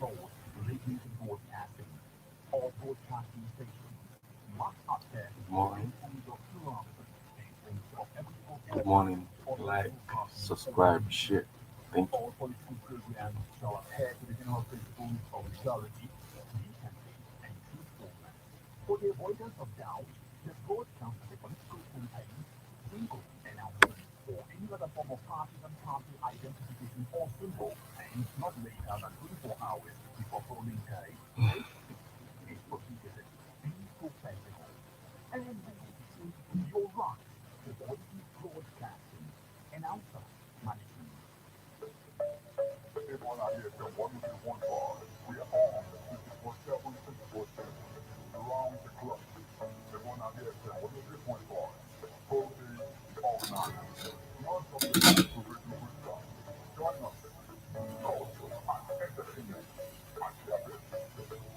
Morning. Good morning. Like, subscribe, share. Thank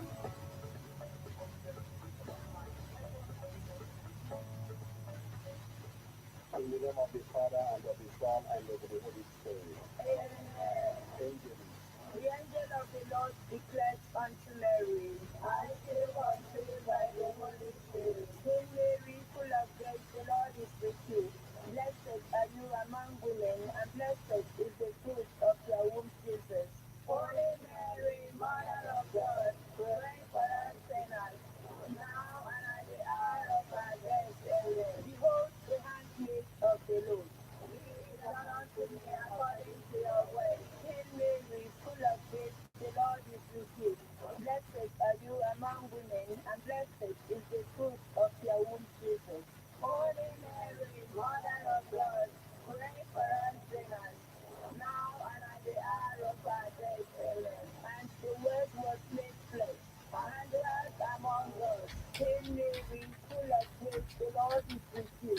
you. In the name of the Father, and of the Son, and of the Holy Spirit. Angels. The angel of the Lord declared unto Mary, I feel conceived by the Holy Spirit. Hail Mary, full of grace, the Lord is with you. Blessed are you among women, and blessed is the fruit of your womb, Jesus. Holy Mary, Mother of God, pray for us sinners, now and at the hour of our death. Amen. Behold the handmaid of the Lord. Be it done unto me according to your word. Hail Mary, full of grace, the Lord is with you. Blessed are you among women, and blessed is the fruit of your womb, Jesus. Holy Mary, Mother of God, pray for us sinners, now and at the hour of our death. Amen. And the word was made flesh, and dwelt among us. Hail Mary, full of grace, the Lord is with you.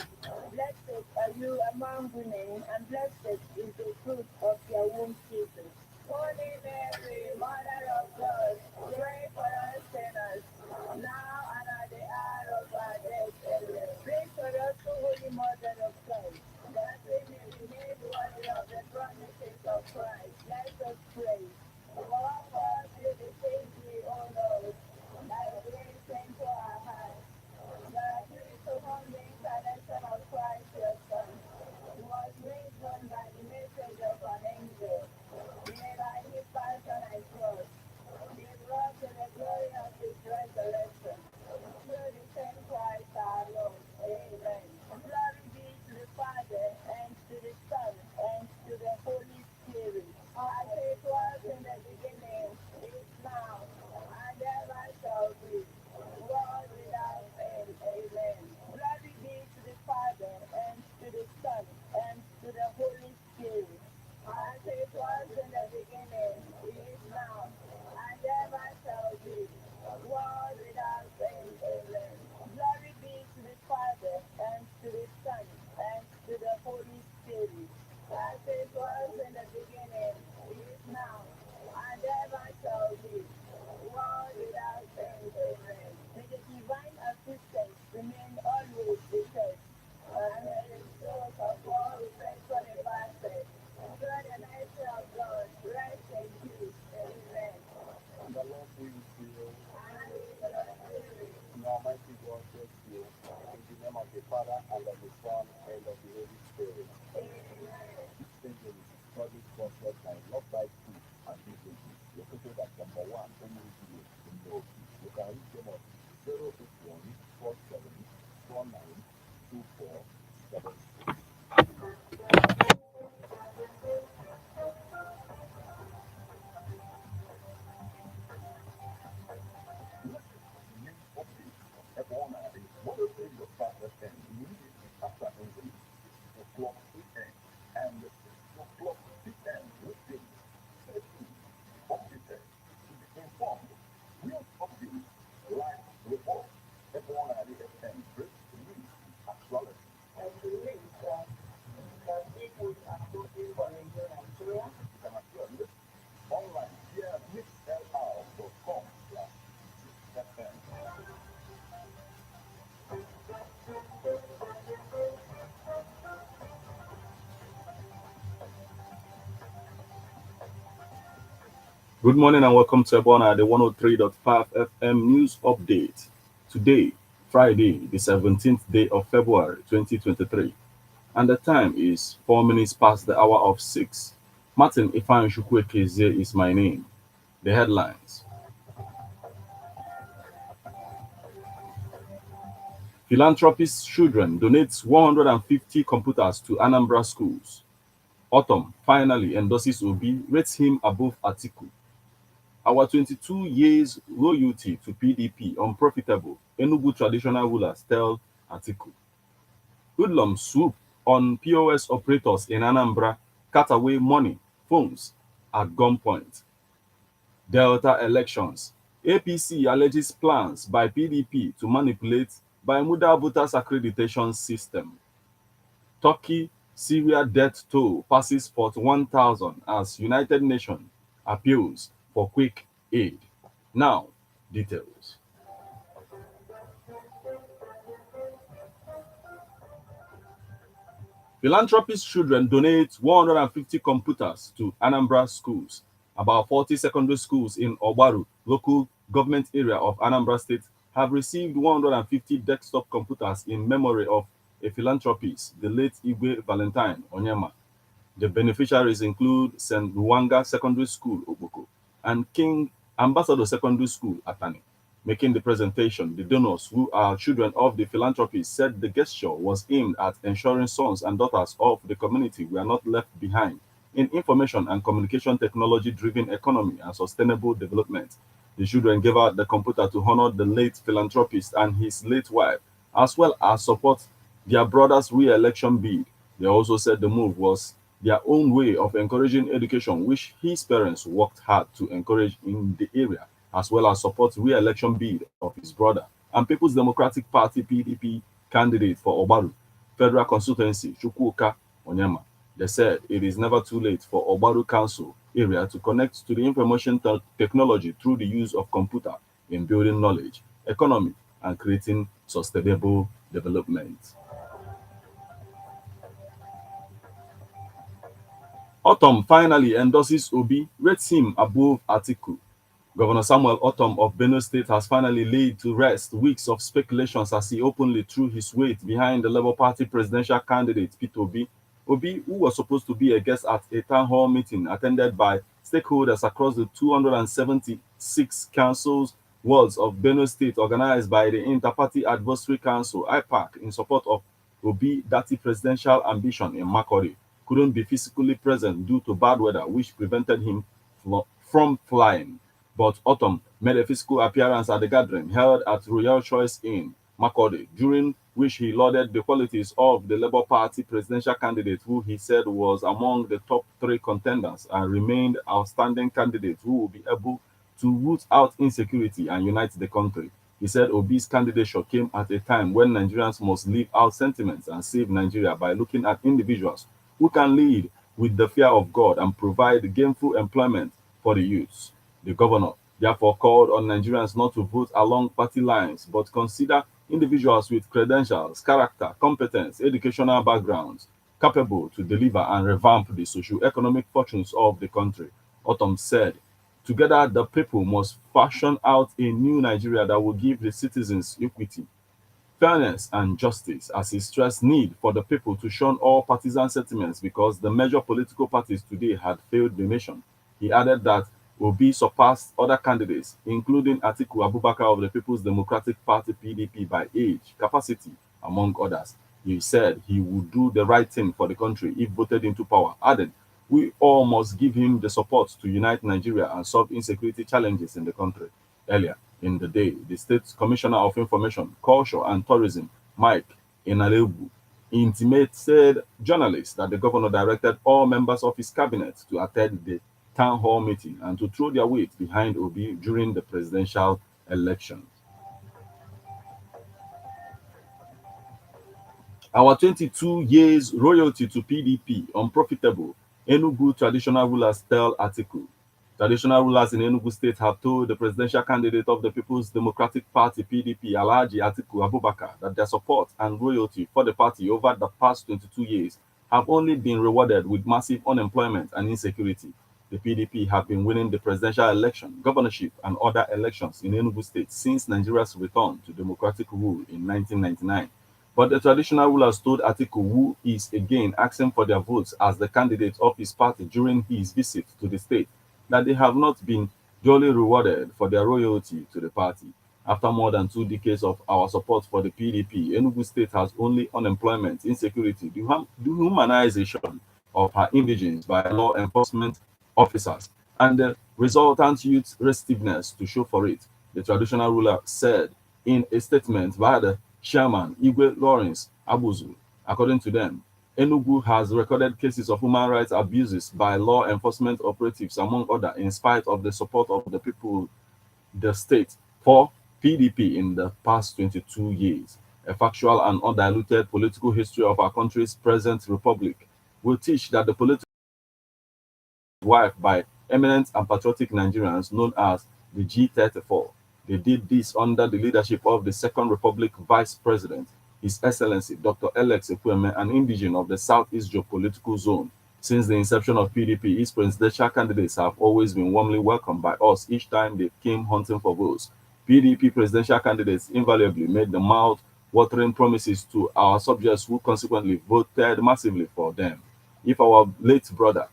Blessed are you among women, and blessed is the fruit of your womb, Jesus. Holy Mary, Mother of God, pray for us sinners, now and at the hour of our death. Amen. Pray for us, O Holy Mother of God, that we may be made worthy of the promises of Christ. Let us pray. Walk us through the safety, O Lord, thy grace into our hearts, that you perform the incarnation of Christ your Son, who was raised on by the message of an angel, may by his passion and cross, be brought to the glory of his resurrection, through the same Christ our Lord. Amen. Glory be to the Father, and to the Son, and to the Holy Spirit, as it was in the beginning, is now, and ever shall be, world without end. Amen. Glory be to the Father, and to the Son, and to the Holy Spirit, as it was in the beginning, is now, and ever shall be, world without end. Amen. Glory be to the Father, and to the Son, and to the Holy Spirit, as it was in the beginning, is now, and ever shall be, world without end. Amen. May the divine assistance remain always with us, and may the souls of all who faithful departed, through the mercy of God, rest in peace. Amen. And the Lord be with you. And with your spirit. And Almighty God bless you. In the name of the Father, and of the Son, and of the Holy Spirit. Amen. This is study sponsored by Love by Food and Businesses, located at number 1 Omuji in North. You can reach them on 081 47 49 2476. Real updates, live report, everyone at the FM, Good morning and welcome to Ebona, the 103.5 FM news update. Today, Friday, the 17th day of February 2023, and the time is 4 minutes past the hour of 6. Martin Ifan Chukwuekeze is my name. The headlines: Philanthropist children donates 150 computers to Anambra schools. Autumn finally endorses Obi, rates him above Atiku. Our 22 years loyalty to PDP unprofitable, Enugu traditional rulers tell Atiku. Hoodlums swoop on POS operators in Anambra, cut away money, phones at gunpoint. Delta elections. APC alleges plans by PDP to manipulate Bermuda voters accreditation system. Turkey Syria death toll passes 41,000 as United Nations appeals for quick aid. Now, details. Philanthropist children donate 150 computers to Anambra schools. About 40 secondary schools in Obaru, local government area of Anambra State, have received 150 desktop computers in memory of a philanthropist, the late Igwe Valentine Onyema. The beneficiaries include St. Luanga Secondary School, Oboko, and King Ambassador Secondary School, Atani. Making the presentation, the donors, who are children of the philanthropist, said the gesture was aimed at ensuring sons and daughters of the community were not left behind in information and communication technology driven economy and sustainable development. The children gave out the computer to honor the late philanthropist and his late wife, as well as support their brother's re election bid. They also said the move was their own way of encouraging education, which his parents worked hard to encourage in the area, as well as support re-election bid of his brother and People's Democratic Party (PDP) candidate for Obaru Federal Constituency, Chukwuka Onyema. They said it is never too late for Obaru Council area to connect to the information technology through the use of computer in building knowledge, economy, and creating sustainable development. Autumn finally endorses Obi, rates him above Atiku. Governor Samuel Otom of Benue State has finally laid to rest weeks of speculations as he openly threw his weight behind the Labour Party presidential candidate peterobi. Obi, who was supposed to be a guest at a town hall meeting attended by stakeholders across the 276 councils wards of Benue State organized by the Inter-Party Advisory Council (IPAC) in support of Obi Dati presidential ambition in Makori, couldn't be physically present due to bad weather which prevented him from flying. But Autumn made a physical appearance at the gathering held at Royal Choice Inn, Makurdi, during which he lauded the qualities of the Labour Party presidential candidate, who he said was among the top three contenders and remained outstanding candidate who will be able to root out insecurity and unite the country. He said Obi's candidature came at a time when Nigerians must leave out sentiments and save Nigeria by looking at individuals who can lead with the fear of God and provide gainful employment for the youths. The governor therefore called on Nigerians not to vote along party lines but consider individuals with credentials, character, competence, educational backgrounds capable to deliver and revamp the socio-economic fortunes of the country. Autumn said, together the people must fashion out a new Nigeria that will give the citizens equity, fairness and justice, as he stressed need for the people to shun all partisan sentiments because the major political parties today had failed the nation. He added that Obi surpassed other candidates, including Atiku Abubakar of the People's Democratic Party (PDP) by age, capacity, among others. He said he would do the right thing for the country if voted into power, added, we all must give him the support to unite Nigeria and solve insecurity challenges in the country. Earlier in the day, the State Commissioner of Information, Culture and Tourism, Mike Enalebu, intimated journalists that the governor directed all members of his cabinet to attend the town hall meeting and to throw their weight behind Obi during the presidential election. Our 22 years royalty to PDP unprofitable, Enugu traditional rulers tell Atiku. Traditional rulers in Enugu State have told the presidential candidate of the People's Democratic Party (PDP), Alhaji Atiku Abubakar, that their support and loyalty for the party over the past 22 years have only been rewarded with massive unemployment and insecurity. The PDP have been winning the presidential election, governorship, and other elections in Enugu State since Nigeria's return to democratic rule in 1999. But the traditional rulers told Atiku, who is again asking for their votes as the candidate of his party during his visit to the state, that they have not been duly rewarded for their loyalty to the party. After more than 2 decades of our support for the PDP, Enugu State has only unemployment, insecurity, dehumanization of her indigents by law enforcement officers, and the resultant youth restiveness to show for it, the traditional ruler said in a statement by the chairman, Igwe Lawrence Abuzu. According to them, Enugu has recorded cases of human rights abuses by law enforcement operatives, among others, in spite of the support of the people, the state, for PDP in the past 22 years. A factual and undiluted political history of our country's present republic will teach that the political wife by eminent and patriotic Nigerians known as the G34. They did this under the leadership of the Second Republic Vice President, His Excellency Dr. Alex Ekweme, an indigene of the Southeast geopolitical zone. Since the inception of PDP, its presidential candidates have always been warmly welcomed by us each time they came hunting for votes. PDP presidential candidates invariably made the mouth-watering promises to our subjects who consequently voted massively for them. If our late brother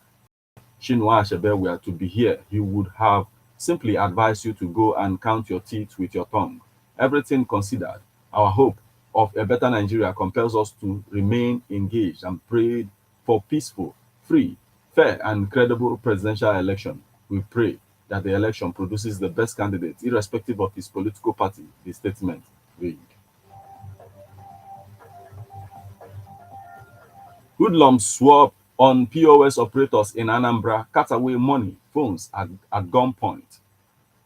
Chinua Achebe were to be here, he would have simply advised you to go and count your teeth with your tongue. Everything considered, our hope of a better Nigeria compels us to remain engaged and pray for peaceful, free, fair, and credible presidential election. We pray that the election produces the best candidate, irrespective of his political party, the statement read. Hoodlums swore on POS operators in Anambra, cut away money, phones at gunpoint.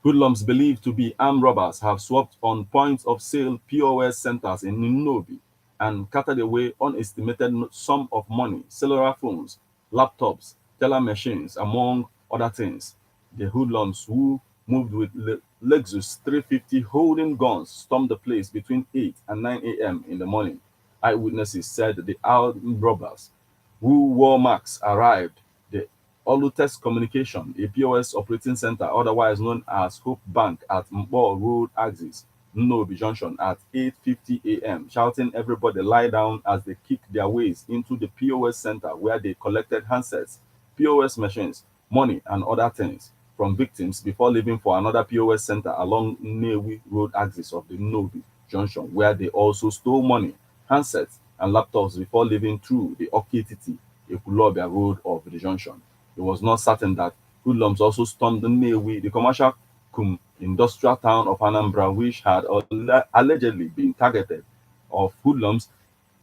Hoodlums believed to be armed robbers have swapped on points of sale POS centers in Nnobi and carted away unestimated sum of money, cellular phones, laptops, teller machines, among other things. The hoodlums, who moved with Lexus 350 holding guns, stormed the place between 8 and 9 a.m. in the morning. Eyewitnesses said the armed robbers, who wore masks, arrived the Olutes Communication, a POS operating center otherwise known as Hope Bank at Mpo Road Axis, Nnobi Junction at 8:50 a.m., shouting everybody lie down as they kicked their ways into the POS center where they collected handsets, POS machines, money, and other things from victims before leaving for another POS center along Nnewi Road Axis of the Nnobi Junction, where they also stole money, handsets, and laptops before leaving through the Okititi Ekulobia Road of the junction. It was not certain that hoodlums also stormed the Nnewi, the commercial industrial town of Anambra, which had allegedly been targeted of hoodlums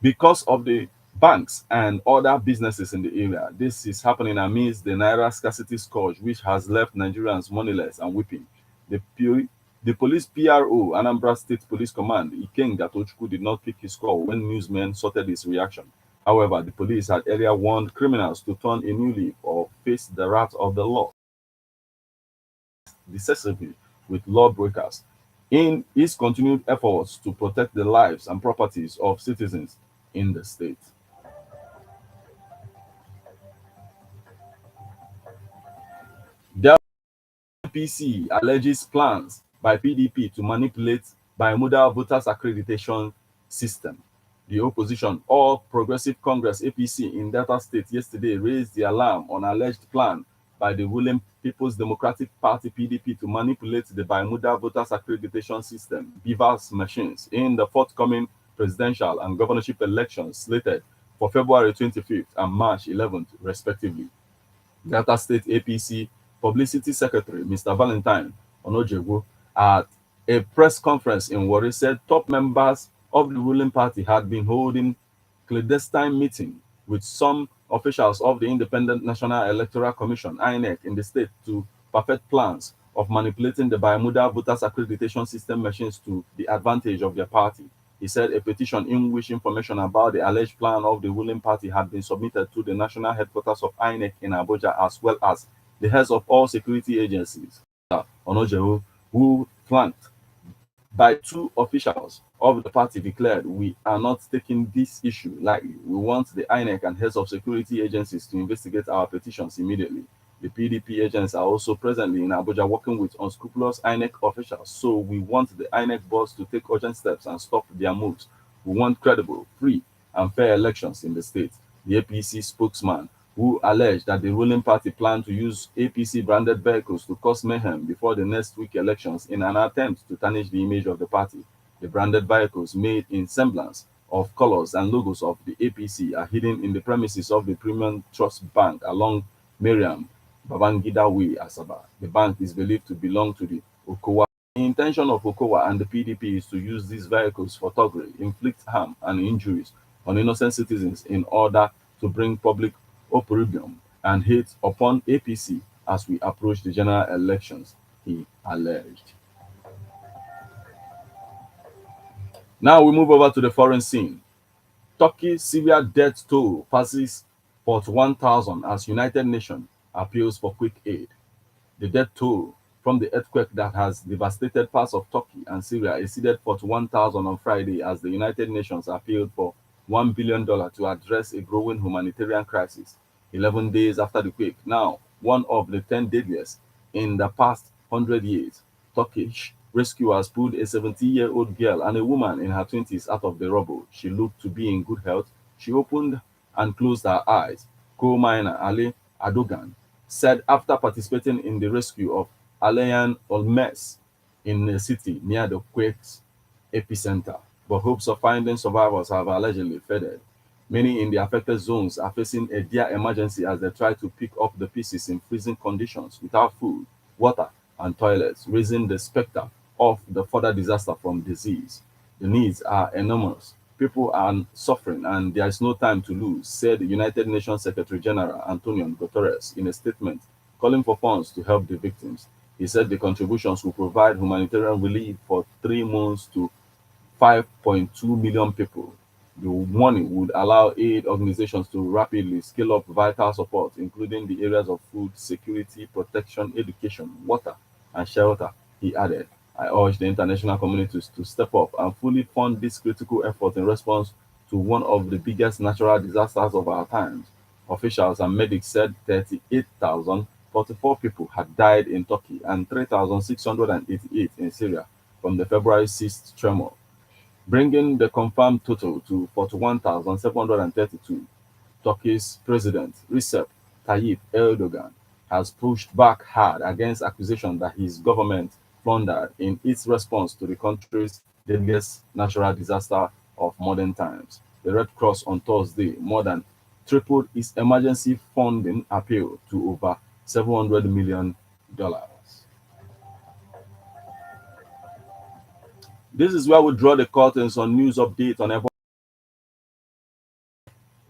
because of the banks and other businesses in the area. This is happening amidst the naira scarcity scourge, which has left Nigerians moneyless and weeping. The police PRO, Anambra State Police Command, Ikenga Tochukwu, did not pick his call when newsmen sorted his reaction. However, the police had earlier warned criminals to turn a new leaf or face the wrath of the law decisively with lawbreakers in his continued efforts to protect the lives and properties of citizens in the state. The APC alleges plans by PDP to manipulate bimodal voters accreditation system. The opposition, All Progressive Congress APC in Delta State yesterday raised the alarm on alleged plan by the ruling People's Democratic Party PDP to manipulate the bimodal voters accreditation system, BVAS machines, in the forthcoming presidential and governorship elections slated for February 25th and March 11th, respectively. Delta State APC Publicity Secretary Mr. Valentine Onojegwo, at a press conference in Warri, said top members of the ruling party had been holding clandestine meeting with some officials of the Independent National Electoral Commission (INEC) in the state to perfect plans of manipulating the bimodal voters accreditation system machines to the advantage of their party. He said a petition in which information about the alleged plan of the ruling party had been submitted to the national headquarters of INEC in Abuja, as well as the heads of all security agencies. Onojewo, who flanked by two officials of the party, declared, "We are not taking this issue lightly. We want the INEC and heads of security agencies to investigate our petitions immediately." The PDP agents are also presently in Abuja working with unscrupulous INEC officials, so we want the INEC boss to take urgent steps and stop their moves. We want credible, free, and fair elections in the state. The APC spokesman, who alleged that the ruling party planned to use APC branded vehicles to cause mayhem before the next week elections in an attempt to tarnish the image of the party. The branded vehicles, made in semblance of colors and logos of the APC, are hidden in the premises of the Premium Trust Bank along Miriam Babangida Way, Asaba. The bank is believed to belong to the Okowa. The intention of Okowa and the PDP is to use these vehicles for thuggery, inflict harm and injuries on innocent citizens in order to bring public opprobrium and hate upon APC as we approach the general elections, he alleged. Now we move over to the foreign scene. Turkey Syria death toll passes 41,000 as United Nations appeals for quick aid. The death toll from the earthquake that has devastated parts of Turkey and Syria exceeded 41,000 on Friday as the United Nations appealed for $1 billion to address a growing humanitarian crisis 11 days after the quake. Now, one of the 10 deadliest in the past 100 years, Turkish rescuers pulled a 70-year-old girl and a woman in her 20s out of the rubble. She looked to be in good health. She opened and closed her eyes. Coal miner Ali Adogan said after participating in the rescue of Alayan Olmes in a city near the quake's epicenter. But hopes of finding survivors have allegedly faded. Many in the affected zones are facing a dire emergency as they try to pick up the pieces in freezing conditions without food, water, and toilets, raising the specter of the further disaster from disease. The needs are enormous. People are suffering and there is no time to lose, said the United Nations Secretary General Antonio Guterres in a statement calling for funds to help the victims. He said the contributions will provide humanitarian relief for 3 months to 5.2 million people. The money would allow aid organizations to rapidly scale up vital support, including the areas of food security, protection, education, water, and shelter. He added, I urge the international communities to step up and fully fund this critical effort in response to one of the biggest natural disasters of our times. Officials and medics said 38,044 people had died in Turkey and 3,688 in Syria from the February 6th tremor, bringing the confirmed total to 41,732. Turkey's President Recep Tayyip Erdogan has pushed back hard against accusations that his government plundered in its response to the country's deadliest natural disaster of modern times. The Red Cross on Thursday more than tripled its emergency funding appeal to over $700 million. This is where we draw the curtains on news update on every.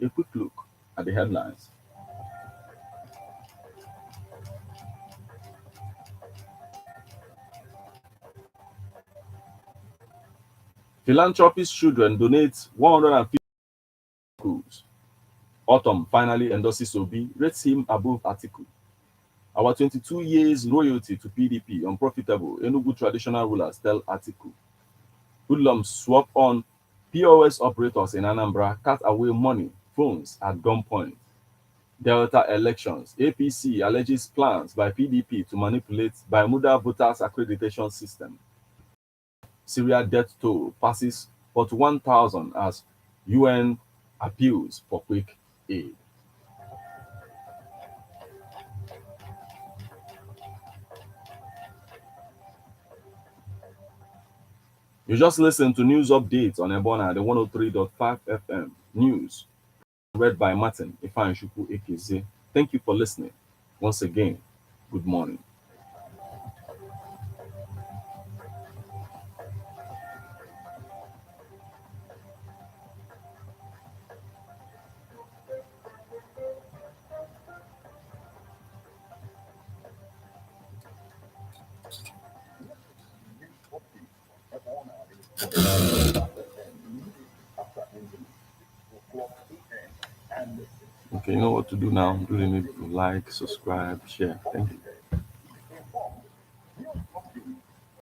A quick look at the headlines. Philanthropist children donate 150 schools. Autumn finally endorses Obi, rates him above Atiku. Our 22 years loyalty to PDP unprofitable, Enugu traditional rulers tell Atiku. Hoodlums swap on POS operators in Anambra, cut away money, phones at gunpoint. Delta elections, APC alleges plans by PDP to manipulate Bermuda voters accreditation system. Syria death toll passes 41,000 as UN appeals for quick aid. You just listened to news updates on Ebona, the 103.5 FM news, read by Martin Ifeanyi Ekeze. Thank you for listening. Once again, good morning. Okay, you know what to do now. Do need to like, subscribe, share. Thank you.